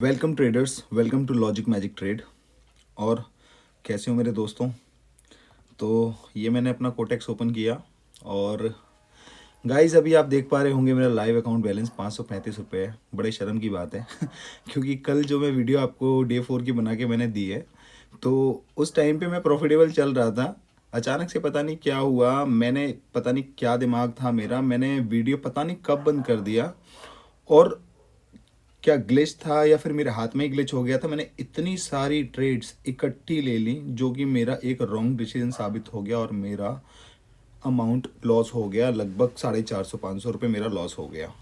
Welcome traders, welcome to Logic Magic Trade. और कैसे हो मेरे दोस्तों। तो ये मैंने अपना कोटेक्स ओपन किया और गाइस अभी आप देख पा रहे होंगे मेरा लाइव अकाउंट बैलेंस 535 रुपये है। बड़े शर्म की बात है क्योंकि कल जो मैं वीडियो आपको डे 4 की बना के मैंने दी है तो उस टाइम पे मैं प्रॉफिटेबल चल रहा था। अचानक से पता नहीं क्या हुआ, मैंने पता नहीं क्या दिमाग था मेरा, मैंने वीडियो पता नहीं कब बंद कर दिया और क्या ग्लिच था या फिर मेरे हाथ में ही ग्लिच हो गया था। मैंने इतनी सारी ट्रेड्स इकट्ठी ले ली जो कि मेरा एक रॉन्ग डिसीजन साबित हो गया और मेरा अमाउंट लॉस हो गया। लगभग 450-500 रुपये मेरा लॉस हो गया।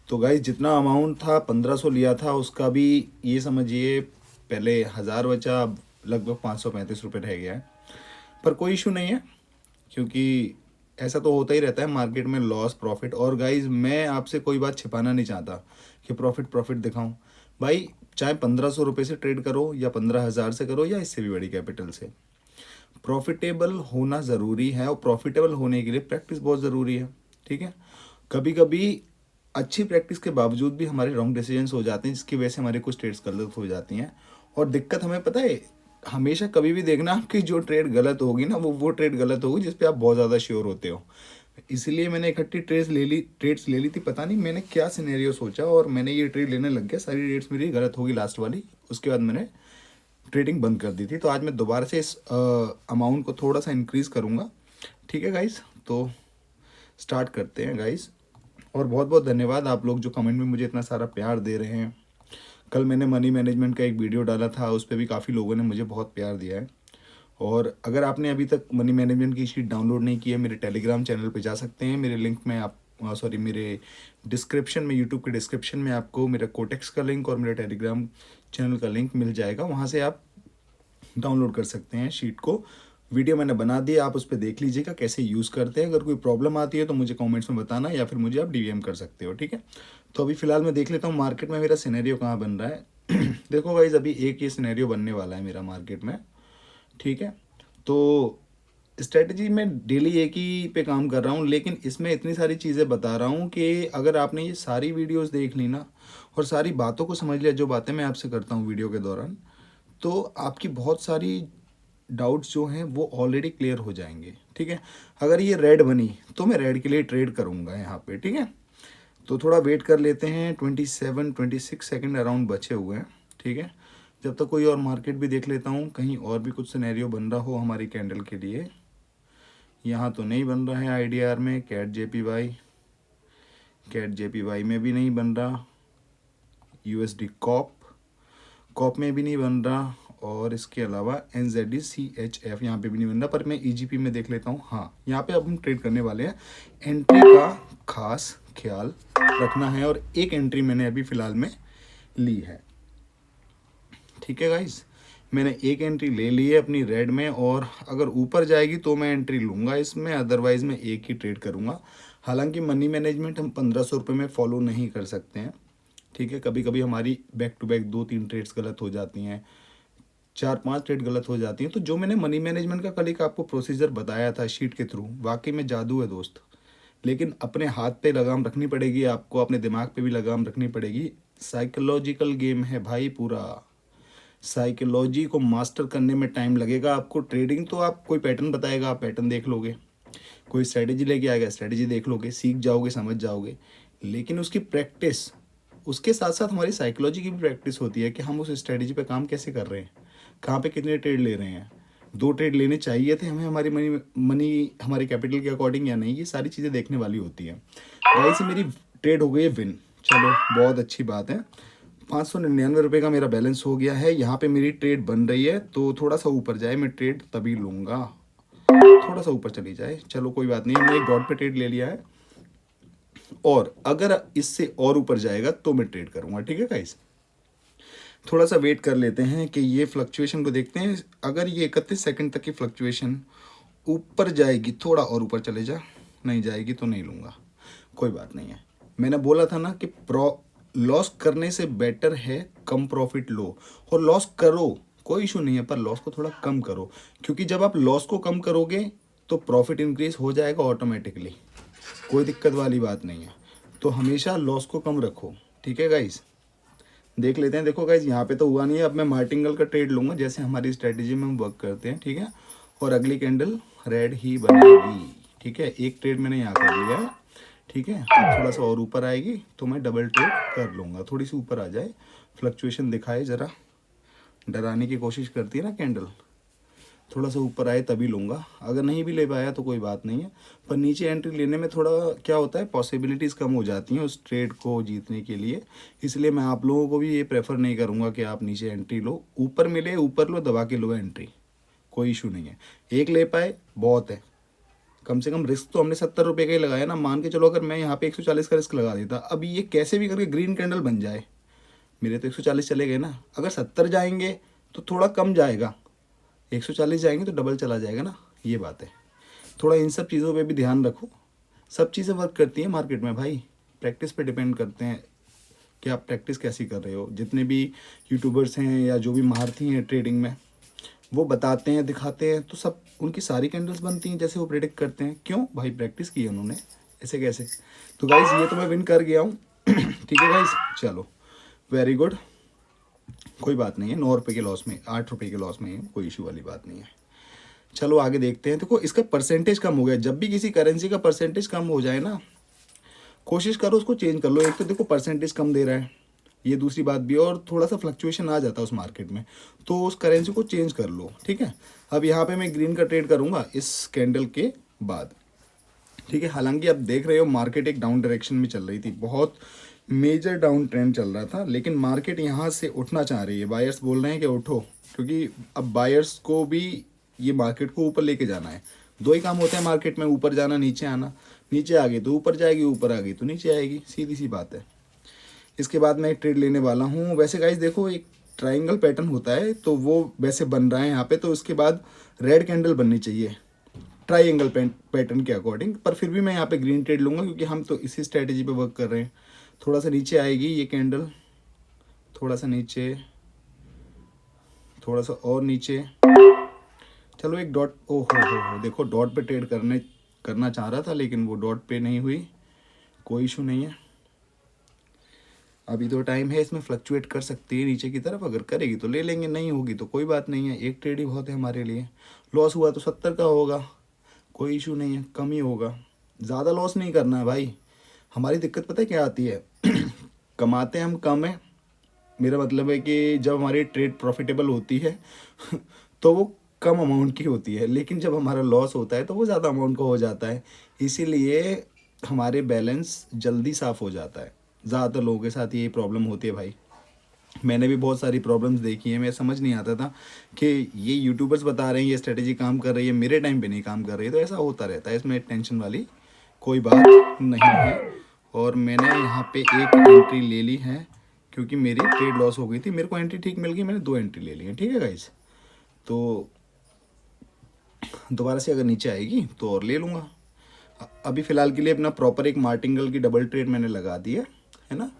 तो गाइज जितना अमाउंट था 1500 लिया था उसका भी ये समझिए पहले 1000 बचा, अब लगभग 535 रुपये रह गया है। पर कोई इशू नहीं है क्योंकि ऐसा तो होता ही रहता है मार्केट में, लॉस प्रॉफिट। और गाइज मैं आपसे कोई बात छिपाना नहीं चाहता कि प्रॉफिट प्रॉफिट दिखाऊं। भाई चाहे 1500 रुपये से ट्रेड करो या 15,000 से करो या इससे भी बड़ी कैपिटल से, प्रॉफिटेबल होना ज़रूरी है और प्रॉफिटेबल होने के लिए प्रैक्टिस बहुत ज़रूरी है। ठीक है, कभी कभी अच्छी प्रैक्टिस के बावजूद भी हमारे रॉन्ग डिसीजंस हो जाते हैं जिसकी वजह से हमारी कुछ ट्रेड्स गलत हो जाती हैं। और दिक्कत हमें पता है, हमेशा कभी भी देखना कि जो ट्रेड गलत होगी ना वो ट्रेड गलत होगी जिस पे आप बहुत ज़्यादा श्योर होते हो। इसलिए मैंने इकट्ठी ट्रेड्स ले ली थी। पता नहीं मैंने क्या सिनेरियो सोचा और मैंने ये ट्रेड लेने लग गया। सारी ट्रेड्स मेरी गलत होगी लास्ट वाली, उसके बाद मैंने ट्रेडिंग बंद कर दी थी। तो आज मैं दोबारा से इस अमाउंट को थोड़ा सा इंक्रीज़ करूँगा। ठीक है गाइस, तो स्टार्ट करते हैं गाइस। और बहुत बहुत धन्यवाद आप लोग जो कमेंट में मुझे इतना सारा प्यार दे रहे हैं। कल मैंने मनी मैनेजमेंट का एक वीडियो डाला था, उस पर भी काफ़ी लोगों ने मुझे बहुत प्यार दिया है। और अगर आपने अभी तक मनी मैनेजमेंट की शीट डाउनलोड नहीं की है, मेरे टेलीग्राम चैनल पे जा सकते हैं। मेरे लिंक में आप सॉरी मेरे डिस्क्रिप्शन में, यूट्यूब के डिस्क्रिप्शन में आपको मेरा कोटेक्स का लिंक और मेरा टेलीग्राम चैनल का लिंक मिल जाएगा। वहाँ से आप डाउनलोड कर सकते हैं शीट को। वीडियो मैंने बना दी, आप उस पर देख लीजिएगा कैसे यूज़ करते हैं। अगर कोई प्रॉब्लम आती है तो मुझे कमेंट्स में बताना या फिर मुझे आप डीएम कर सकते हो। ठीक है, तो अभी फ़िलहाल मैं देख लेता हूँ मार्केट में मेरा सिनेरियो कहाँ बन रहा है देखो गाइज अभी एक ये सिनेरियो बनने वाला है मेरा मार्केट में। ठीक है, तो स्ट्रेटजी में डेली एक ही पे काम कर रहा हूँ, लेकिन इसमें इतनी सारी चीज़ें बता रहा हूँ कि अगर आपने ये सारी वीडियोस देख ली ना और सारी बातों को समझ लिया जो बातें मैं आपसे करता हूँ वीडियो के दौरान, तो आपकी बहुत सारी डाउट्स जो हैं वो ऑलरेडी क्लियर हो जाएंगे। ठीक है, अगर ये रेड बनी तो मैं रेड के लिए ट्रेड करूँगा यहाँ पे। ठीक है, तो थोड़ा वेट कर लेते हैं। 27-26 सेकंड अराउंड बचे हुए हैं। ठीक है, जब तक कोई और मार्केट भी देख लेता हूँ, कहीं और भी कुछ सिनेरियो बन रहा हो हमारी कैंडल के लिए। यहाँ तो नहीं बन रहा है आईडीआर में, कैट जेपीवाई में भी नहीं बन रहा, यूएसडी कॉप में भी नहीं बन रहा, और इसके अलावा NZD CHF यहाँ पे भी नहीं बन रहा। पर मैं EGP में देख लेता हूँ। हाँ, यहाँ पे अब हम ट्रेड करने वाले हैं। एंट्री का खास ख्याल रखना है और एक एंट्री मैंने अभी फ़िलहाल में ली है। ठीक है गाइस, मैंने एक एंट्री ले ली है अपनी रेड में, और अगर ऊपर जाएगी तो मैं एंट्री लूँगा इसमें, अदरवाइज़ मैं एक ही ट्रेड करूँगा। हालांकि मनी मैनेजमेंट हम 1500 रुपये में फॉलो नहीं कर सकते हैं। ठीक है, कभी कभी हमारी बैक टू बैक 2-3 ट्रेड्स गलत हो जाती हैं, 4-5 ट्रेड गलत हो जाती हैं। तो जो मैंने मनी मैनेजमेंट का कल एक आपको प्रोसीजर बताया था शीट के थ्रू, वाकई में जादू है दोस्त। लेकिन अपने हाथ पे लगाम रखनी पड़ेगी आपको, अपने दिमाग पे भी लगाम रखनी पड़ेगी। साइकोलॉजिकल गेम है भाई पूरा, साइकोलॉजी को मास्टर करने में टाइम लगेगा आपको। ट्रेडिंग तो आप कोई पैटर्न बताएगा, आप पैटर्न देख लोगे, कोई स्ट्रेटेजी लेके आएगा, स्ट्रेटेजी देख लोगे, सीख जाओगे, समझ जाओगे। लेकिन उसकी प्रैक्टिस, उसके साथ साथ हमारी साइकोलॉजी की भी प्रैक्टिस होती है कि हम उस स्ट्रेटेजी पे काम कैसे कर रहे हैं, कहाँ पे कितने ट्रेड ले रहे हैं, 2 ट्रेड लेने चाहिए थे हमें हमारी मनी हमारे कैपिटल के अकॉर्डिंग या नहीं, ये सारी चीज़ें देखने वाली होती हैं। वैसे मेरी ट्रेड हो गई है विन, चलो बहुत अच्छी बात है। 599 रुपये का मेरा बैलेंस हो गया है। यहाँ पे मेरी ट्रेड बन रही है, तो थोड़ा सा ऊपर जाए मैं ट्रेड तभी लूँगा, थोड़ा सा ऊपर चली जाए, चलो कोई बात नहीं। हमने एक डॉट पे ट्रेड ले लिया है, और अगर इससे और ऊपर जाएगा तो मैं ट्रेड करूँगा। ठीक है गाइस, थोड़ा सा वेट कर लेते हैं कि ये फ्लक्चुएशन को देखते हैं। अगर ये 31 सेकंड तक की फ्लक्चुएशन ऊपर जाएगी, थोड़ा और ऊपर चले जा, नहीं जाएगी तो नहीं लूँगा, कोई बात नहीं है। मैंने बोला था ना कि लॉस करने से बेटर है कम प्रॉफिट लो, और लॉस करो कोई इशू नहीं है, पर लॉस को थोड़ा कम करो, क्योंकि जब आप लॉस को कम करोगे तो प्रॉफिट इंक्रीज हो जाएगा ऑटोमेटिकली, कोई दिक्कत वाली बात नहीं है। तो हमेशा लॉस को कम रखो। ठीक है गाइस, देख लेते हैं। देखो गाइज यहाँ पे तो हुआ नहीं है, अब मैं मार्टिंगल का ट्रेड लूँगा जैसे हमारी स्ट्रेटेजी में हम वर्क करते हैं, ठीक है। और अगली कैंडल रेड ही बनेगी, ठीक है। एक ट्रेड मैंने यहाँ कर लिया है, ठीक है। अब थोड़ा सा और ऊपर आएगी तो मैं डबल ट्रेड कर लूँगा, थोड़ी सी ऊपर आ जाए, फ्लक्चुएशन दिखाए, ज़रा डराने की कोशिश करती है ना कैंडल, थोड़ा सा ऊपर आए तभी लूँगा। अगर नहीं भी ले पाया तो कोई बात नहीं है, पर नीचे एंट्री लेने में थोड़ा क्या होता है, पॉसिबिलिटीज़ कम हो जाती हैं उस ट्रेड को जीतने के लिए। इसलिए मैं आप लोगों को भी ये प्रेफर नहीं करूँगा कि आप नीचे एंट्री लो, ऊपर मिले ऊपर लो, दबा के लो एंट्री, कोई इशू नहीं है। एक ले पाए बहुत है, कम से कम रिस्क तो हमने 70 रुपये का ही लगाया ना। मान के चलो अगर मैं यहाँ पे 140 का रिस्क लगा देता, अब ये कैसे भी करके ग्रीन कैंडल बन जाए, मेरे तो 140 चले गए ना। अगर 70 जाएंगे तो थोड़ा कम जाएगा, 140 जाएंगे तो डबल चला जाएगा ना, ये बात है। थोड़ा इन सब चीज़ों पे भी ध्यान रखो, सब चीज़ें वर्क करती हैं मार्केट में भाई, प्रैक्टिस पे डिपेंड करते हैं कि आप प्रैक्टिस कैसी कर रहे हो। जितने भी यूट्यूबर्स हैं या जो भी महारथी हैं ट्रेडिंग में, वो बताते हैं दिखाते हैं तो सब उनकी सारी कैंडल्स बनती हैं जैसे वो प्रेडिक्ट करते हैं। क्यों भाई, प्रैक्टिस की है उन्होंने, ऐसे कैसे। तो गाइज ये तो मैं विन कर गया हूँ ठीक है गाइज, चलो वेरी गुड, कोई बात नहीं है। 9 रुपये के लॉस में, 8 रुपये के लॉस में है, कोई इशू वाली बात नहीं है। चलो आगे देखते हैं। देखो इसका परसेंटेज कम हो गया, जब भी किसी करेंसी का परसेंटेज कम हो जाए ना, कोशिश करो उसको चेंज कर लो। एक तो देखो परसेंटेज कम दे रहा है, ये दूसरी बात भी है, और थोड़ा सा फ्लक्चुएशन आ जाता है उस मार्केट में, तो उस करेंसी को चेंज कर लो, ठीक है। अब यहाँ पे मैं ग्रीन का ट्रेड करूँगा इस कैंडल के बाद, ठीक है। हालांकि आप देख रहे हो मार्केट एक डाउन डायरेक्शन में चल रही थी, बहुत मेजर डाउन ट्रेंड चल रहा था, लेकिन मार्केट यहाँ से उठना चाह रही है। बायर्स बोल रहे हैं कि उठो, क्योंकि अब बायर्स को भी ये मार्केट को ऊपर लेके जाना है। दो ही काम होते हैं मार्केट में, ऊपर जाना नीचे आना। नीचे आ गई तो ऊपर जाएगी, ऊपर आ गई तो नीचे आएगी, सीधी सी बात है। इसके बाद मैं एक ट्रेड लेने वाला हूँ। वैसे गाइस देखो एक ट्राइंगल पैटर्न होता है तो वो वैसे बन रहा है यहाँ पे, तो इसके बाद रेड कैंडल बननी चाहिए ट्राइंगल पैटर्न के अकॉर्डिंग, पर फिर भी मैं यहाँ पे ग्रीन ट्रेड लूँगा क्योंकि हम तो इसी स्ट्रेटेजी पे वर्क कर रहे हैं। थोड़ा सा नीचे आएगी ये कैंडल, थोड़ा सा नीचे, थोड़ा सा और नीचे, चलो एक डॉट, ओ हो देखो डॉट पे ट्रेड करना चाह रहा था लेकिन वो डॉट पे नहीं हुई, कोई इशू नहीं है। अभी तो टाइम है, इसमें फ्लक्चुएट कर सकती है नीचे की तरफ, अगर करेगी तो ले लेंगे, नहीं होगी तो कोई बात नहीं है। एक ट्रेड ही बहुत है हमारे लिए। लॉस हुआ तो 70 का होगा, कोई इशू नहीं है, कम ही होगा, ज़्यादा लॉस नहीं करना है भाई। हमारी दिक्कत पता है क्या आती है कमाते हम कम है, मेरा मतलब है कि जब हमारी ट्रेड प्रॉफिटेबल होती है तो वो कम अमाउंट की होती है, लेकिन जब हमारा लॉस होता है तो वो ज़्यादा अमाउंट का हो जाता है। इसीलिए हमारे बैलेंस जल्दी साफ़ हो जाता है। ज़्यादातर लोगों के साथ ये प्रॉब्लम होती है भाई, मैंने भी बहुत सारी प्रॉब्लम्स देखी हैं। मैं समझ नहीं आता था कि ये यूट्यूबर्स बता रहे हैं ये स्ट्रेटेजी काम कर रही है, मेरे टाइम पे नहीं काम कर रही है, तो ऐसा होता रहता है, इसमें टेंशन वाली कोई बात नहीं है। और मैंने यहाँ पे एक एंट्री ले ली है क्योंकि मेरी ट्रेड लॉस हो गई थी, मेरे को एंट्री ठीक मिल गई, मैंने 2 एंट्री ले ली है, ठीक है गाइज। तो दोबारा से अगर नीचे आएगी तो और ले लूँगा। अभी फ़िलहाल के लिए अपना प्रॉपर एक मार्टिंगल की डबल ट्रेड मैंने लगा दी है ना।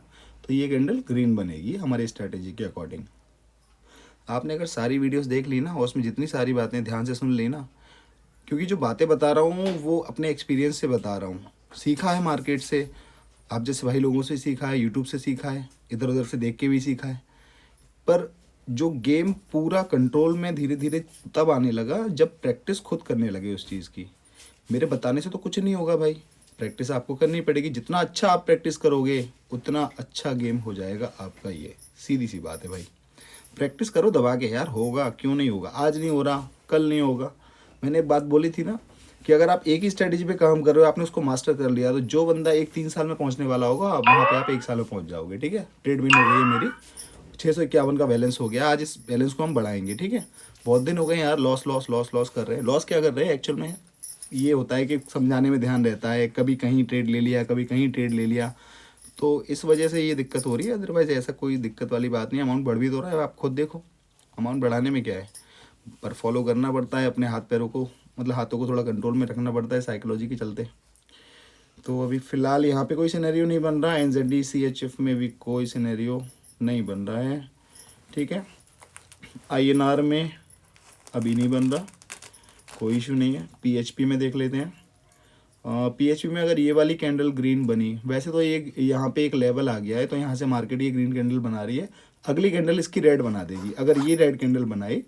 तो ये कैंडल ग्रीन बनेगी हमारी स्ट्रेटेजी के अकॉर्डिंग। आपने अगर सारी वीडियोस देख ली ना और उसमें जितनी सारी बातें ध्यान से सुन ली ना, क्योंकि जो बातें बता रहा हूँ वो अपने एक्सपीरियंस से बता रहा हूँ, सीखा है मार्केट से, आप जैसे भाई लोगों से सीखा है, यूट्यूब से सीखा है, इधर उधर से देख के भी सीखा है। पर जो गेम पूरा कंट्रोल में धीरे धीरे तब आने लगा जब प्रैक्टिस खुद करने लगे उस चीज़ की। मेरे बताने से तो कुछ नहीं होगा भाई, प्रैक्टिस आपको करनी पड़ेगी। जितना अच्छा आप प्रैक्टिस करोगे उतना अच्छा गेम हो जाएगा आपका, ये सीधी सी बात है भाई। प्रैक्टिस करो दबा के यार, होगा क्यों नहीं होगा। आज नहीं हो रहा कल नहीं होगा। मैंने एक बात बोली थी ना कि अगर आप एक ही स्ट्रेटेजी पे काम कर रहे हो, आपने उसको मास्टर कर लिया, तो जो बंदा 1-3 साल में पहुंचने वाला होगा वहाँ पे आप 1 साल में पहुंच जाओगे, ठीक है। ट्रेड विन हो गई है मेरी, 651 का बैलेंस हो गया। आज इस बैलेंस को हम बढ़ाएंगे, ठीक है। बहुत दिन हो गए यार लॉस लॉस लॉस लॉस कर रहे हैं। लॉस क्या कर रहे हैं एक्चुअल में, ये होता है कि समझाने में ध्यान रहता है, कभी कहीं ट्रेड ले लिया कभी कहीं ट्रेड ले लिया, तो इस वजह से ये दिक्कत हो रही है। अदरवाइज ऐसा कोई दिक्कत वाली बात नहीं, अमाउंट बढ़ भी तो रहा है, आप खुद देखो अमाउंट बढ़ाने में क्या है। पर फॉलो करना पड़ता है अपने हाथ पैरों को, मतलब हाथों को थोड़ा कंट्रोल में रखना पड़ता है साइकोलॉजी के चलते। तो अभी फ़िलहाल यहाँ पे कोई सिनेरियो नहीं बन रहा, NZD-CHF में भी कोई सिनेरियो नहीं बन रहा है, ठीक है। INR में अभी नहीं बन रहा, कोई इशू नहीं है। PHP में देख लेते हैं, पीएचपी में अगर ये वाली कैंडल ग्रीन बनी, वैसे तो ये यहाँ पे एक लेवल आ गया है, तो यहाँ से मार्केट ये ग्रीन कैंडल बना रही है, अगली कैंडल इसकी रेड बना देगी। अगर ये रेड कैंडल बनाई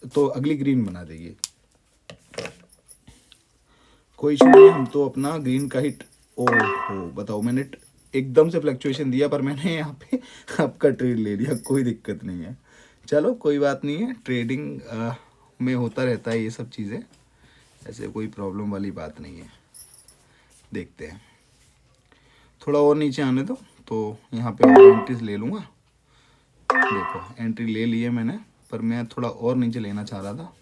तो अगली ग्रीन बना देगी, कोई इशू नहीं है। हम तो अपना ग्रीन का हिट, ओ हो बताओ, मैंने एकदम से फ्लक्चुएशन दिया पर मैंने यहाँ पे आपका ट्रेड ले लिया, कोई दिक्कत नहीं है। चलो कोई बात नहीं है, ट्रेडिंग में होता रहता है ये सब चीज़ें, ऐसे कोई प्रॉब्लम वाली बात नहीं है। देखते हैं, थोड़ा और नीचे आने दो तो यहाँ पे और एंट्रीज ले लूँगा। देखो एंट्री ले ली है मैंने, पर मैं थोड़ा और नीचे लेना चाह रहा था।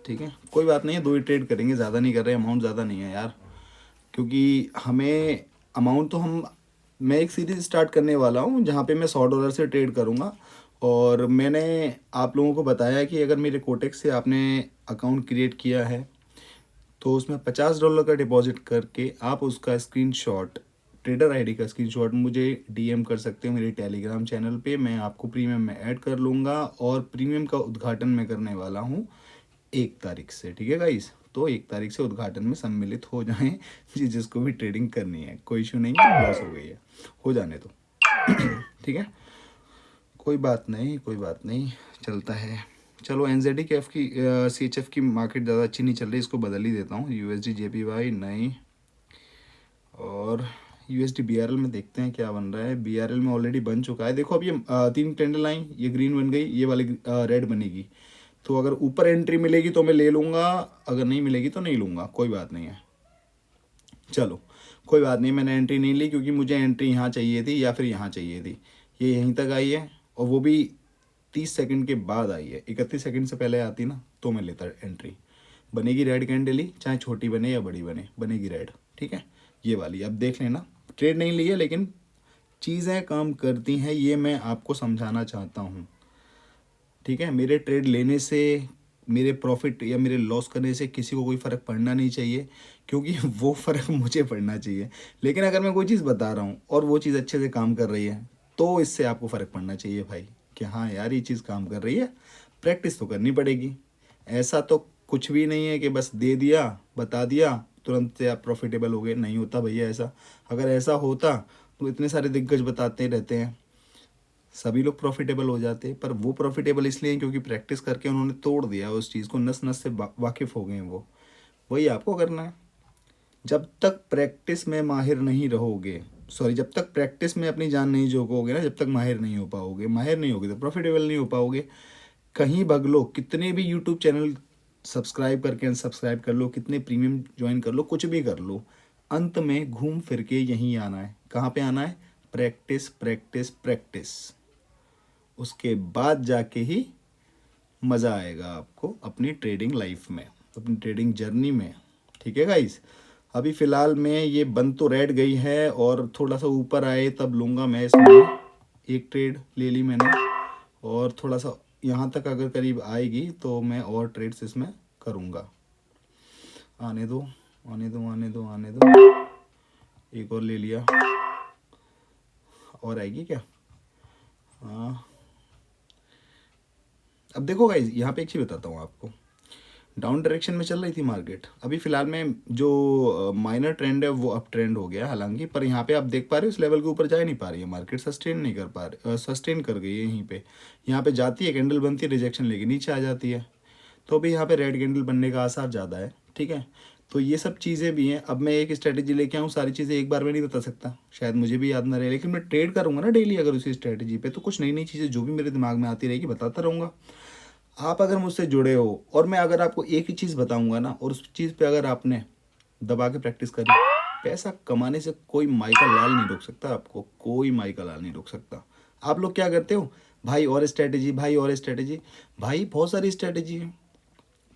ठीक है, कोई बात नहीं है, 2 ही ट्रेड करेंगे, ज़्यादा नहीं कर रहे, अमाउंट ज़्यादा नहीं है यार, क्योंकि हमें अमाउंट तो मैं एक सीरीज़ स्टार्ट करने वाला हूँ जहाँ पे मैं $100 से ट्रेड करूँगा। और मैंने आप लोगों को बताया कि अगर मेरे कोटेक्स से आपने अकाउंट क्रिएट किया है तो उसमें $50 का डिपॉजिट करके आप उसका स्क्रीनशॉट, ट्रेडर आईडी का स्क्रीनशॉट मुझे डीएम कर सकते हो मेरे टेलीग्राम चैनल पे। मैं आपको प्रीमियम में ऐड कर लूँगा और प्रीमियम का उद्घाटन मैं करने वाला हूँ 1 तारीख से। ठीक है गाइस, तो 1 तारीख से उद्घाटन में सम्मिलित हो जाएं जिसको भी ट्रेडिंग करनी है, कोई इशू नहीं है, लॉस हो गई है, हो जाने दो। ठीक है, कोई बात नहीं, कोई बात नहीं, चलता है। चलो एनजेडी के एफ की CHF की मार्केट ज़्यादा अच्छी नहीं चल रही, इसको बदल ही देता हूँ। USD JPY नहीं, और USD BRL में देखते हैं क्या बन रहा है। BRL में ऑलरेडी बन चुका है, देखो अब ये 3 कैंडल आई, ये ग्रीन बन गई, ये वाली रेड बनेगी, तो अगर ऊपर एंट्री मिलेगी तो मैं ले लूँगा, अगर नहीं मिलेगी तो नहीं लूँगा, कोई बात नहीं है। चलो कोई बात नहीं, मैंने एंट्री नहीं ली क्योंकि मुझे एंट्री यहाँ चाहिए थी या फिर यहाँ चाहिए थी। ये यहीं तक आई है और वो भी 30 सेकंड के बाद आई है, 31 सेकंड से पहले आती ना तो मैं लेता एंट्री। बनेगी रेड कैंडल ही, चाहे छोटी बने या बड़ी बने, बनेगी रेड। ठीक है, ये वाली अब देख लेना, ट्रेड नहीं ली है लेकिन चीज़ें काम करती हैं, ये मैं आपको समझाना चाहता हूँ। ठीक है, मेरे ट्रेड लेने से, मेरे प्रॉफिट या मेरे लॉस करने से किसी को कोई फ़र्क पड़ना नहीं चाहिए, क्योंकि वो फ़र्क मुझे पड़ना चाहिए। लेकिन अगर मैं कोई चीज़ बता रहा हूँ और वो चीज़ अच्छे से काम कर रही है तो इससे आपको फ़र्क पड़ना चाहिए भाई, कि हाँ यार ये चीज़ काम कर रही है, प्रैक्टिस तो करनी पड़ेगी। ऐसा तो कुछ भी नहीं है कि बस दे दिया, बता दिया, तुरंत से आप प्रॉफिटेबल हो गए, नहीं होता भैया ऐसा। अगर ऐसा होता तो इतने सारे दिग्गज बताते रहते हैं, सभी लोग प्रॉफिटेबल हो जाते, पर वो प्रॉफिटेबल इसलिए हैं क्योंकि प्रैक्टिस करके उन्होंने तोड़ दिया उस चीज़ को, नस नस से वाकिफ़ हो गए हैं वो। वही आपको करना है। जब तक प्रैक्टिस में माहिर नहीं रहोगे, सॉरी, जब तक प्रैक्टिस में अपनी जान नहीं झोंकोगे ना, जब तक माहिर नहीं हो पाओगे, माहिर नहीं होगे तो प्रॉफिटेबल नहीं हो पाओगे। कहीं भग लो, कितने भी यूट्यूब चैनल सब्सक्राइब करके अनसब्सक्राइब कर लो, कितने प्रीमियम ज्वाइन कर लो, कुछ भी कर लो, अंत में घूम फिर के यहीं आना है। कहाँ पे आना है? Practice practice practice. उसके बाद जाके ही मज़ा आएगा आपको अपनी ट्रेडिंग लाइफ में, अपनी ट्रेडिंग जर्नी में। ठीक है गाइस, अभी फ़िलहाल में ये बंद तो रेड गई है और थोड़ा सा ऊपर आए तब लूँगा मैं इसमें। एक ट्रेड ले ली मैंने और थोड़ा सा यहाँ तक अगर करीब आएगी तो मैं और ट्रेड्स इसमें करूँगा। आने दो, आने दो, आने दो, आने दो, एक और ले लिया, और आएगी क्या? हाँ, अब देखो गाइज, यहाँ पे एक चीज़ बताता हूँ आपको। डाउन डायरेक्शन में चल रही थी मार्केट, अभी फ़िलहाल में जो माइनर ट्रेंड है वो अप ट्रेंड हो गया हालांकि, पर यहाँ पे आप देख पा रहे हो इस लेवल के ऊपर जा नहीं पा रही है मार्केट, सस्टेन नहीं कर पा रही, सस्टेन कर गई है यहीं पे। यहाँ पे जाती है, कैंडल बनती है, रिजेक्शन लेके नीचे आ जाती है, तो अभी यहाँ पे रेड कैंडल बनने का आसार ज़्यादा है। ठीक है, तो ये सब चीज़ें भी हैं। अब मैं एक स्ट्रैटेजी लेके आऊँ, सारी चीज़ें एक बार में नहीं बता सकता, शायद मुझे भी याद ना रहे, लेकिन मैं ट्रेड करूँगा ना डेली अगर उसी स्ट्रैटेजी पे, तो कुछ नई नई चीज़ें जो भी मेरे दिमाग में आती रहेगी बताता रहूँगा। आप अगर मुझसे जुड़े हो और मैं अगर आपको एक ही चीज़ बताऊँगा ना, और उस चीज़ पे अगर आपने दबा के प्रैक्टिस करी, पैसा कमाने से कोई माई का लाल नहीं रोक सकता आपको, कोई माई का लाल नहीं रोक सकता। आप लोग क्या करते हो भाई, और स्ट्रैटेजी, भाई और स्ट्रैटेजी, भाई बहुत सारी स्ट्रैटेजी है,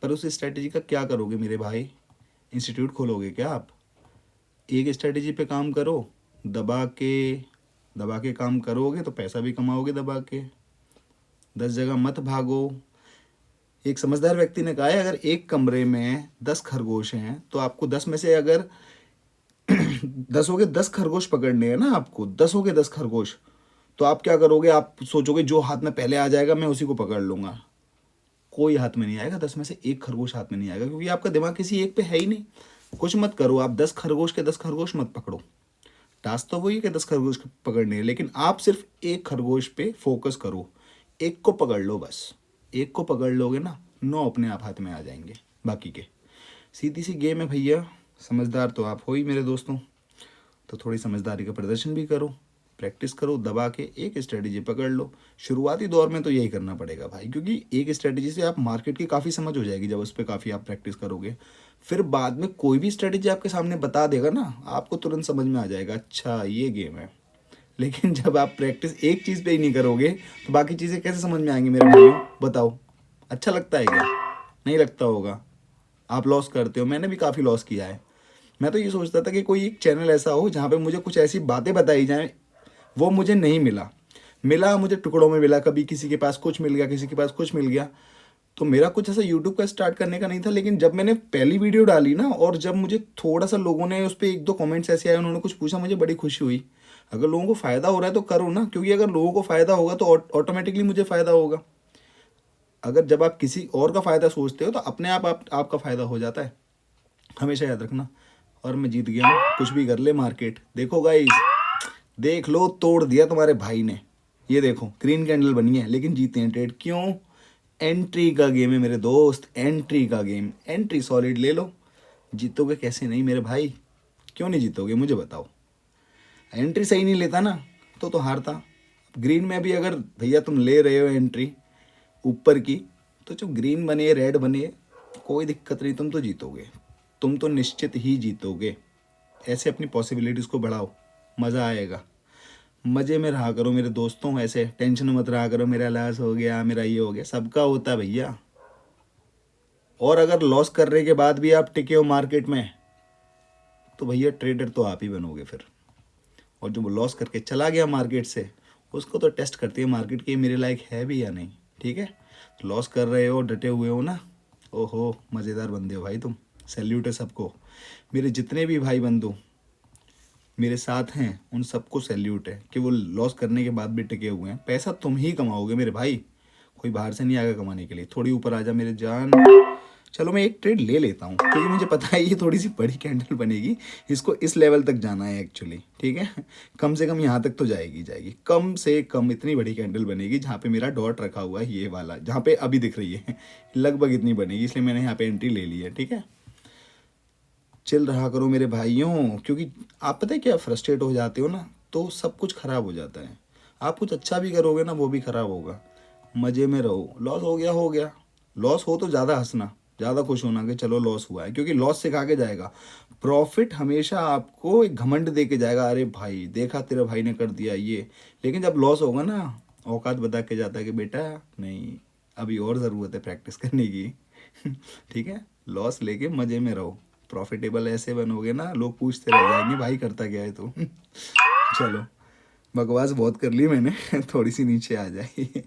पर उस स्ट्रैटेजी का क्या करोगे मेरे भाई? इंस्टीट्यूट खोलोगे क्या आप? एक स्ट्रैटेजी पे काम करो, दबा के काम करोगे तो पैसा भी कमाओगे दबा के। 10 जगह मत भागो। एक समझदार व्यक्ति ने कहा है, अगर एक कमरे में 10 खरगोश हैं तो आपको 10 में से अगर 10 हो गए 10 खरगोश पकड़ने हैं ना, आपको 10 हो गए 10 खरगोश, तो आप क्या करोगे? आप सोचोगे जो हाथ में पहले आ जाएगा मैं उसी को पकड़ लूँगा। कोई हाथ में नहीं आएगा, 10 में से एक खरगोश हाथ में नहीं आएगा, क्योंकि आपका दिमाग किसी एक पे है ही नहीं। कुछ मत करो आप, 10 खरगोश के 10 खरगोश मत पकड़ो। टास्क तो वही है कि 10 खरगोश पकड़ने हैं, लेकिन आप सिर्फ एक खरगोश पे फोकस करो, एक को पकड़ लो बस। एक को पकड़ लोगे ना, 9 अपने आप हाथ में आ जाएंगे बाकी के। सीधी सी गेम है भैया। समझदार तो आप हो ही मेरे दोस्तों, तो थोड़ी समझदारी का प्रदर्शन भी करो, प्रैक्टिस करो, दबा के एक स्ट्रेटजी पकड़ लो। शुरुआती दौर में तो यही करना पड़ेगा भाई, क्योंकि एक स्ट्रेटजी से आप मार्केट की काफ़ी समझ हो जाएगी जब उस पर काफ़ी आप प्रैक्टिस करोगे। फिर बाद में कोई भी स्ट्रेटजी आपके सामने बता देगा ना, आपको तुरंत समझ में आ जाएगा, अच्छा ये गेम है। लेकिन जब आप प्रैक्टिस एक चीज़ पे ही नहीं करोगे तो बाकी चीज़ें कैसे समझ में आएंगी मेरे भाइयों, बताओ। अच्छा लगता है क्या? नहीं लगता होगा। आप लॉस करते हो, मैंने भी काफ़ी लॉस किया है। मैं तो ये सोचता था कि कोई एक चैनल ऐसा हो जहाँ पे मुझे कुछ ऐसी बातें बताई जाएं, वो मुझे नहीं मिला। मिला मुझे टुकड़ों में मिला, कभी किसी के पास कुछ मिल गया, किसी के पास कुछ मिल गया। तो मेरा कुछ ऐसा यूट्यूब का स्टार्ट करने का नहीं था, लेकिन जब मैंने पहली वीडियो डाली ना, और जब मुझे थोड़ा सा लोगों ने उस पर एक दो कमेंट्स ऐसे आए, उन्होंने कुछ पूछा, मुझे बड़ी खुशी हुई। अगर लोगों को फ़ायदा हो रहा है तो करो ना, क्योंकि अगर लोगों को फ़ायदा होगा तो ऑटोमेटिकली मुझे फ़ायदा होगा। अगर जब आप किसी और का फ़ायदा सोचते हो तो अपने आपका फ़ायदा हो जाता है, हमेशा याद रखना। और मैं जीत गया हूँ, कुछ भी कर ले मार्केट। देखो गाइस, देख लो, तोड़ दिया तुम्हारे भाई ने। ये देखो ग्रीन कैंडल बनी है, लेकिन जीते हैं ट्रेड। क्यों? एंट्री का गेम है मेरे दोस्त, एंट्री का गेम। एंट्री सॉलिड ले लो। जीतोगे कैसे नहीं मेरे भाई? क्यों नहीं जीतोगे मुझे बताओ। एंट्री सही नहीं लेता ना तो हारता। ग्रीन में भी अगर भैया तुम ले रहे हो एंट्री ऊपर की, तो जो ग्रीन बने रेड बने, कोई दिक्कत नहीं, तुम तो जीतोगे। तुम तो निश्चित ही जीतोगे। ऐसे अपनी पॉसिबिलिटीज़ को बढ़ाओ, मज़ा आएगा। मज़े में रहा करो मेरे दोस्तों, ऐसे टेंशन मत रहा करो मेरा लॉस हो गया, मेरा ये हो गया। सबका होता है भैया। और अगर लॉस करने के बाद भी आप टिके हो मार्केट में, तो भैया ट्रेडर तो आप ही बनोगे फिर। और जो लॉस करके चला गया मार्केट से, उसको तो टेस्ट करती है मार्केट कि मेरे लायक है भी या नहीं। ठीक है, तो लॉस कर रहे हो, डटे हुए हो ना, ओहो मज़ेदार बंदे हो भाई तुम। सैल्यूट है सबको। मेरे जितने भी भाई बंधु मेरे साथ हैं, उन सबको सैल्यूट है कि वो लॉस करने के बाद भी टिके हुए हैं। पैसा तुम ही कमाओगे मेरे भाई, कोई बाहर से नहीं आएगा कमाने के लिए। थोड़ी ऊपर आ जा मेरे जान। चलो मैं एक ट्रेड ले लेता हूँ, क्योंकि मुझे पता है ये थोड़ी सी बड़ी कैंडल बनेगी। इसको इस लेवल तक जाना है एक्चुअली। ठीक है, कम से कम यहाँ तक तो जाएगी जाएगी, कम से कम इतनी बड़ी कैंडल बनेगी जहाँ पे मेरा डॉट रखा हुआ है, ये वाला जहाँ पे अभी दिख रही है, लगभग इतनी बनेगी। इसलिए मैंने यहाँ पे एंट्री ले ली है। ठीक है, चिल रहा करो मेरे भाइयों, क्योंकि आप पता है क्या, फ्रस्ट्रेट हो जाते हो ना तो सब कुछ ख़राब हो जाता है। आप कुछ अच्छा भी करोगे ना, वो भी ख़राब होगा। मज़े में रहो। लॉस हो गया हो गया। लॉस हो तो ज़्यादा हंसना, ज़्यादा खुश होना कि चलो लॉस हुआ है, क्योंकि लॉस सिखा के जाएगा। प्रॉफिट हमेशा आपको एक घमंड दे के जाएगा, अरे भाई देखा तेरे भाई ने कर दिया ये। लेकिन जब लॉस होगा ना, औकात बता के जाता है कि बेटा नहीं, अभी और ज़रूरत है प्रैक्टिस करने की। ठीक है, लॉस लेके मज़े में रहो। प्रॉफिटेबल ऐसे बनोगे ना, लोग पूछते रह जाएंगे भाई करता क्या है तू। चलो, बकवास बहुत कर ली मैंने। थोड़ी सी नीचे आ जाए।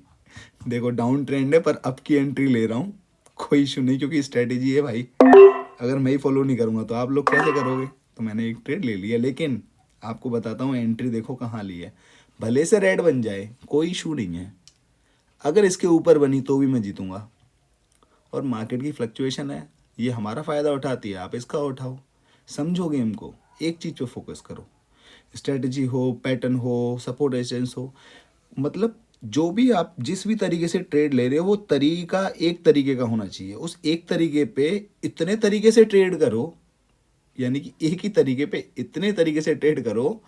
देखो डाउन ट्रेंड है, पर अब की एंट्री ले रहा हूँ, कोई इशू नहीं, क्योंकि स्ट्रेटेजी है भाई। अगर मैं ही फॉलो नहीं करूँगा तो आप लोग कैसे करोगे? तो मैंने एक ट्रेड ले लिया, लेकिन आपको बताता हूँ एंट्री देखो कहाँ ली है। भले से रेड बन जाए, कोई इशू नहीं है। अगर इसके ऊपर बनी तो भी मैं जीतूंगा। और मार्केट की फ्लक्चुएशन है, ये हमारा फ़ायदा उठाती है, आप इसका उठाओ। समझो गेम को, एक चीज़ पे फोकस करो। स्ट्रेटजी हो, पैटर्न हो, सपोर्ट रेजिस्टेंस हो, मतलब जो भी आप जिस भी तरीके से ट्रेड ले रहे हो, वो तरीका एक तरीके का होना चाहिए। उस एक तरीके पे इतने तरीके से ट्रेड करो, यानी कि एक ही तरीके पे इतने तरीके से ट्रेड करो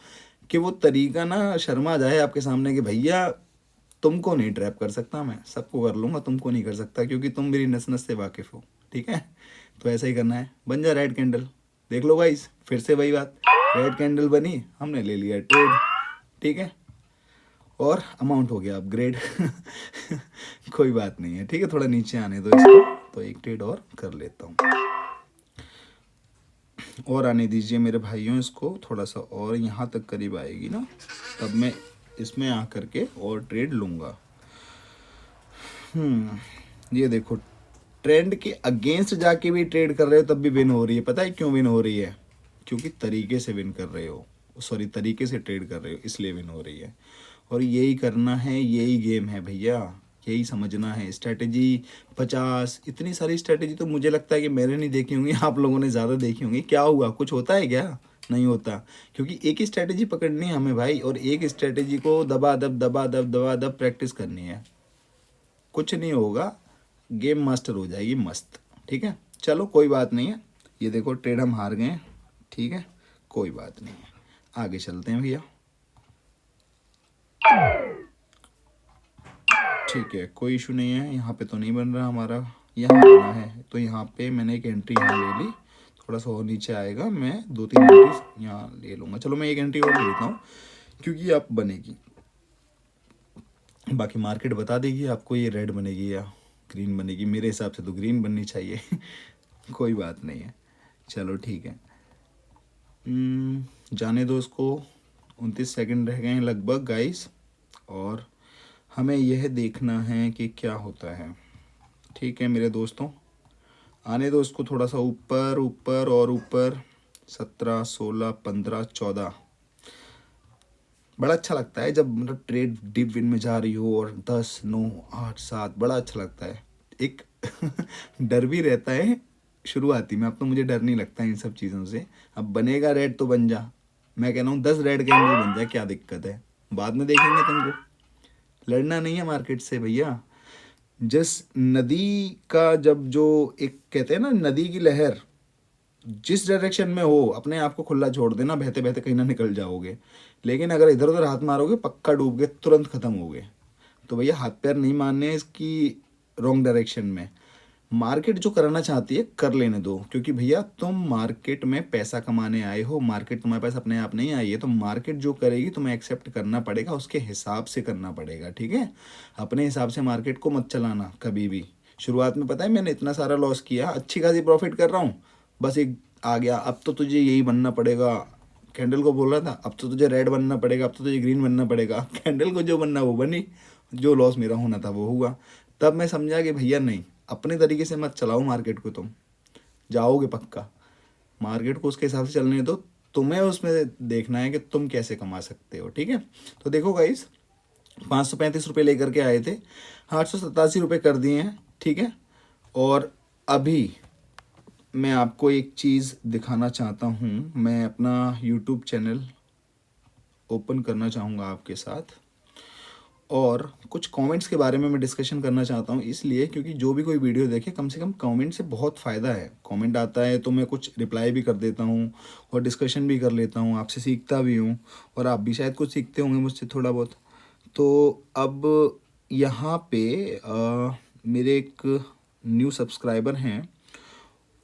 कि वो तरीका ना शर्मा जाए आपके सामने कि भैया तुमको नहीं ट्रैप कर सकता, मैं सबको कर लूँगा, तुमको नहीं कर सकता, क्योंकि तुम मेरी नस नस से वाकिफ़ हो। ठीक है, तो ऐसा ही करना है। बन जा रेड कैंडल। देख लो गाइस, फिर से वही बात, रेड कैंडल बनी, हमने ले लिया ट्रेड। ठीक है, और अमाउंट हो गया अपग्रेड। कोई बात नहीं है। ठीक है, थोड़ा नीचे आने दो इसको, तो एक ट्रेड और कर लेता हूँ। और आने दीजिए मेरे भाइयों, इसको थोड़ा सा और यहाँ तक करीब आएगी ना, तब मैं इसमें आ करके और ट्रेड लूँगा। ये देखो, ट्रेंड के अगेंस्ट जाके भी ट्रेड कर रहे हो तब भी विन हो रही है। पता है क्यों विन हो रही है? क्योंकि तरीके से विन कर रहे हो, सॉरी तरीके से ट्रेड कर रहे हो, इसलिए विन हो रही है। और यही करना है, यही गेम है भैया, यही समझना है। स्ट्रैटेजी 50, इतनी सारी स्ट्रैटेजी तो मुझे लगता है कि मैंने नहीं देखी होंगी, आप लोगों ने ज़्यादा देखी होंगी। क्या हुआ, कुछ होता है क्या? नहीं होता, क्योंकि एक ही स्ट्रैटेजी पकड़नी है हमें भाई, और एक स्ट्रैटेजी को दबा दब दबा दब दबा दब प्रैक्टिस करनी है। कुछ नहीं होगा, गेम मास्टर हो जाएगी मस्त। ठीक है, चलो कोई बात नहीं है। ये देखो ट्रेड हम हार गए हैं, ठीक है, कोई बात नहीं है, आगे चलते हैं भैया। ठीक है, कोई इशू नहीं है। यहाँ पे तो नहीं बन रहा हमारा, यहाँ बना है, तो यहाँ पे मैंने एक एंट्री यहाँ ले ली। थोड़ा सा और नीचे आएगा, मैं 2-3 एंट्री यहाँ ले लूँगा। चलो मैं एक एंट्री और ले लेता हूँ, क्योंकि आप बनेगी, बाकी मार्केट बता देगी आपको ये रेड बनेगी या ग्रीन बनेगी। मेरे हिसाब से तो ग्रीन बननी चाहिए। कोई बात नहीं है, चलो ठीक है। जाने दो उसको। 29 सेकंड रह गए हैं लगभग गाइस, और हमें यह देखना है कि क्या होता है। ठीक है मेरे दोस्तों, आने दो उसको थोड़ा सा ऊपर ऊपर और ऊपर। 17, 16, 15, 14। बड़ा अच्छा लगता है जब मतलब ट्रेड डीप विन में जा रही हो और 10, 9, 8, 7, बड़ा अच्छा लगता है। एक डर भी रहता है शुरुआती में, अब तो मुझे डर नहीं लगता इन सब चीज़ों से। अब बनेगा रेड तो बन जा, मैं कह रहा हूँ 10 रेड कैंडल बन जाए, क्या दिक्कत है, बाद में देखेंगे तुमको। लड़ना नहीं है मार्केट से भैया। जिस नदी का जब जो एक कहते हैं ना, नदी की लहर जिस डायरेक्शन में हो, अपने आप को खुला छोड़ देना, बहते बहते कहीं ना निकल जाओगे। लेकिन अगर इधर उधर हाथ मारोगे पक्का डूब गए, तुरंत खत्म हो गए। तो भैया हाथ पैर नहीं मारने हैं इसकी रॉन्ग डायरेक्शन में। मार्केट जो करना चाहती है कर लेने दो, क्योंकि भैया तुम मार्केट में पैसा कमाने आए हो, मार्केट तुम्हारे पास अपने आप नहीं आई है। तो मार्केट जो करेगी तुम्हें एक्सेप्ट करना पड़ेगा, उसके हिसाब से करना पड़ेगा। ठीक है, अपने हिसाब से मार्केट को मत चलाना कभी भी। शुरुआत में पता है मैंने इतना सारा लॉस किया, अच्छी खासी प्रॉफिट कर रहा हूँ, बस एक आ गया, अब तो तुझे यही बनना पड़ेगा। कैंडल को बोल रहा था अब तो तुझे रेड बनना पड़ेगा, अब तो तुझे ग्रीन बनना पड़ेगा। कैंडल को जो बनना वो बनी, जो लॉस मेरा होना था वो हुआ। तब मैं समझा कि भैया नहीं, अपने तरीके से मत चलाओ मार्केट को, तुम जाओगे पक्का। मार्केट को उसके हिसाब से चलने दो, तुम्हें उसमें देखना है कि तुम कैसे कमा सकते हो। ठीक है, तो देखो गाइस, 535 रुपये लेकर के आए थे, 887 रुपये कर दिए हैं। ठीक है, और अभी मैं आपको एक चीज़ दिखाना चाहता हूँ। मैं अपना यूट्यूब चैनल ओपन करना चाहूँगा आपके साथ, और कुछ कमेंट्स के बारे में मैं डिस्कशन करना चाहता हूँ, इसलिए क्योंकि जो भी कोई वीडियो देखे कम से कम कमेंट से बहुत फ़ायदा है। कमेंट आता है तो मैं कुछ रिप्लाई भी कर देता हूँ और डिस्कशन भी कर लेता हूँ, आपसे सीखता भी हूँ, और आप भी शायद कुछ सीखते होंगे मुझसे थोड़ा बहुत। तो अब यहाँ पे मेरे एक न्यू सब्सक्राइबर हैं,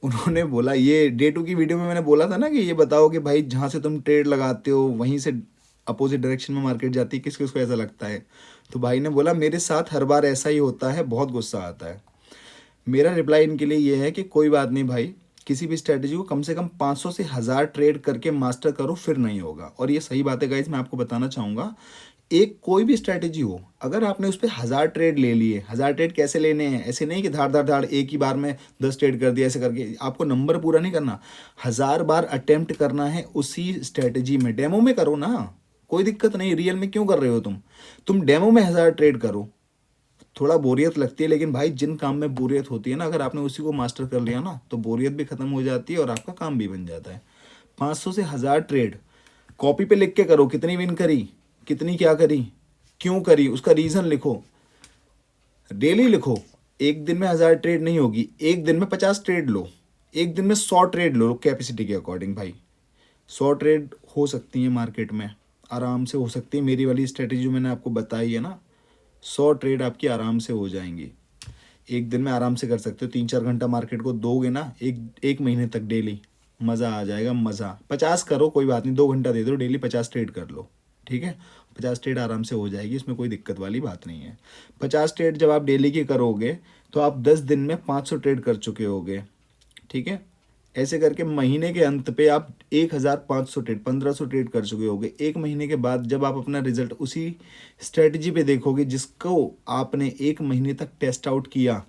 उन्होंने बोला, ये डे 2 की वीडियो में मैंने बोला था ना कि ये बताओ कि भाई जहाँ से तुम ट्रेड लगाते हो वहीं से अपोजिट डायरेक्शन में मार्केट जाती है, किस किस को ऐसा लगता है। तो भाई ने बोला मेरे साथ हर बार ऐसा ही होता है, बहुत गुस्सा आता है। मेरा रिप्लाई इनके लिए ये है कि कोई बात नहीं भाई, किसी भी स्ट्रैटेजी को कम से कम 500 से 1000 ट्रेड करके मास्टर करो, फिर नहीं होगा। और ये सही बात है गाइज, मैं आपको बताना चाहूँगा, एक कोई भी स्ट्रैटेजी हो, अगर आपने उस पर 1000 ट्रेड ले लिए, 1000 ट्रेड कैसे लेने हैं, ऐसे नहीं कि धाड़ धाड़ धाड़ एक ही बार में 10 ट्रेड कर दिया, ऐसे करके आपको नंबर पूरा नहीं करना। 1000 बार अटेम्प्ट करना है उसी स्ट्रैटेजी में। डेमो में करो ना, कोई दिक्कत नहीं, रियल में क्यों कर रहे हो तुम डेमो में 1000 ट्रेड करो। थोड़ा बोरियत लगती है, लेकिन भाई जिन काम में बोरियत होती है ना, अगर आपने उसी को मास्टर कर लिया ना, तो बोरियत भी खत्म हो जाती है और आपका काम भी बन जाता है। 500 से 1000 ट्रेड कॉपी पे लिख के करो, कितनी विन करी, कितनी क्या करी, क्यों करी, उसका रीज़न लिखो, डेली लिखो। एक दिन में 1000 ट्रेड नहीं होगी, एक दिन में 50 ट्रेड लो, एक दिन में 100 ट्रेड लो कैपेसिटी के अकॉर्डिंग। भाई 100 ट्रेड हो सकती है मार्केट में, आराम से हो सकती है। मेरी वाली स्ट्रेटेजी जो मैंने आपको बताई है ना, 100 ट्रेड आपकी आराम से हो जाएंगी, एक दिन में आराम से कर सकते हो। 3-4 घंटा मार्केट को दोगे ना, एक महीने तक डेली, मज़ा आ जाएगा, मज़ा। 50 करो कोई बात नहीं, 2 घंटा दे दो, डेली 50 ट्रेड कर लो। ठीक है, 50 ट्रेड आराम से हो जाएगी, इसमें कोई दिक्कत वाली बात नहीं है। 50 ट्रेड जब आप डेली की करोगे तो आप 10 दिन में 500 ट्रेड कर चुके होगे। ठीक है, ऐसे करके महीने के अंत पे आप 1500 ट्रेड, 1500 ट्रेड कर चुके होगे। एक महीने के बाद जब आप अपना रिजल्ट उसी स्ट्रेटजी पे देखोगे जिसको आपने एक महीने तक टेस्ट आउट किया,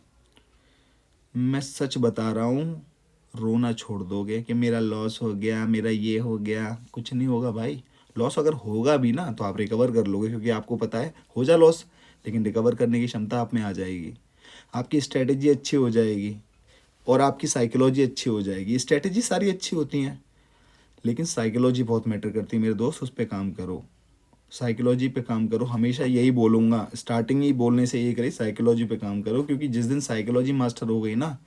मैं सच बता रहा हूँ, रोना छोड़ दोगे कि मेरा लॉस हो गया, मेरा ये हो गया। कुछ नहीं होगा भाई, लॉस अगर होगा भी ना तो आप रिकवर कर लोगे, क्योंकि आपको पता है हो जा लॉस, लेकिन रिकवर करने की क्षमता आप में आ जाएगी, आपकी स्ट्रैटेजी अच्छी हो जाएगी और आपकी साइकोलॉजी अच्छी हो जाएगी। स्ट्रैटेजी सारी अच्छी होती हैं, लेकिन साइकोलॉजी बहुत मैटर करती है मेरे दोस्त। उस पर काम करो, साइकोलॉजी पे काम करो। हमेशा यही बोलूँगा, स्टार्टिंग ही बोलने से यही करी, साइकोलॉजी पे काम करो, क्योंकि जिस दिन साइकोलॉजी मास्टर हो गई ना,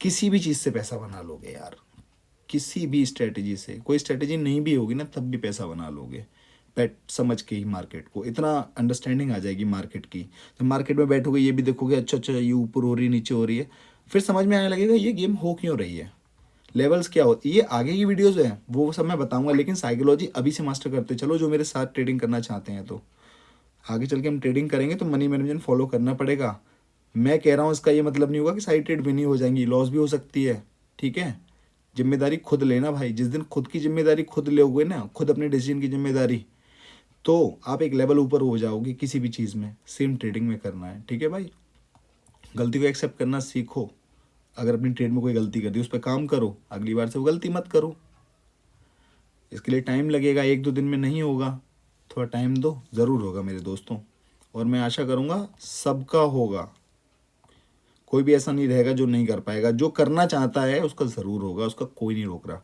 किसी भी चीज़ से पैसा बना लोगे यार। किसी भी स्ट्रेटजी से, कोई स्ट्रेटजी नहीं भी होगी ना तब भी पैसा बना लोगे। पेट समझ के ही मार्केट को, इतना अंडरस्टैंडिंग आ जाएगी मार्केट की। तो मार्केट में बैठोगे ये भी देखोगे, अच्छा अच्छा ये ऊपर हो रही है नीचे हो रही है, फिर समझ में आने लगेगा ये गेम हो क्यों रही है, लेवल्स क्या होती है। ये आगे की वीडियोज़ हैं वो सब मैं बताऊंगा, लेकिन साइकोलॉजी अभी से मास्टर करते चलो जो मेरे साथ ट्रेडिंग करना चाहते हैं। तो आगे चल के हम ट्रेडिंग करेंगे तो मनी मैनेजमेंट फॉलो करना पड़ेगा। मैं कह रहा हूँ इसका ये मतलब नहीं होगा कि साइड ट्रेड भी नहीं हो जाएंगी, लॉस भी हो सकती है, ठीक है। जिम्मेदारी खुद लेना भाई, जिस दिन खुद की जिम्मेदारी खुद लोगे ना, खुद अपने डिसीजन की जिम्मेदारी, तो आप एक लेवल ऊपर हो जाओगे किसी भी चीज़ में। सेम ट्रेडिंग में करना है, ठीक है भाई। गलती को एक्सेप्ट करना सीखो। अगर अपनी ट्रेड में कोई गलती कर दी उस पर काम करो, अगली बार से वो गलती मत करो। इसके लिए टाइम लगेगा, एक दो दिन में नहीं होगा, थोड़ा टाइम दो, ज़रूर होगा मेरे दोस्तों। और मैं आशा करूँगा सबका होगा, कोई भी ऐसा नहीं रहेगा जो नहीं कर पाएगा। जो करना चाहता है उसका ज़रूर होगा, उसका कोई नहीं रोक रहा।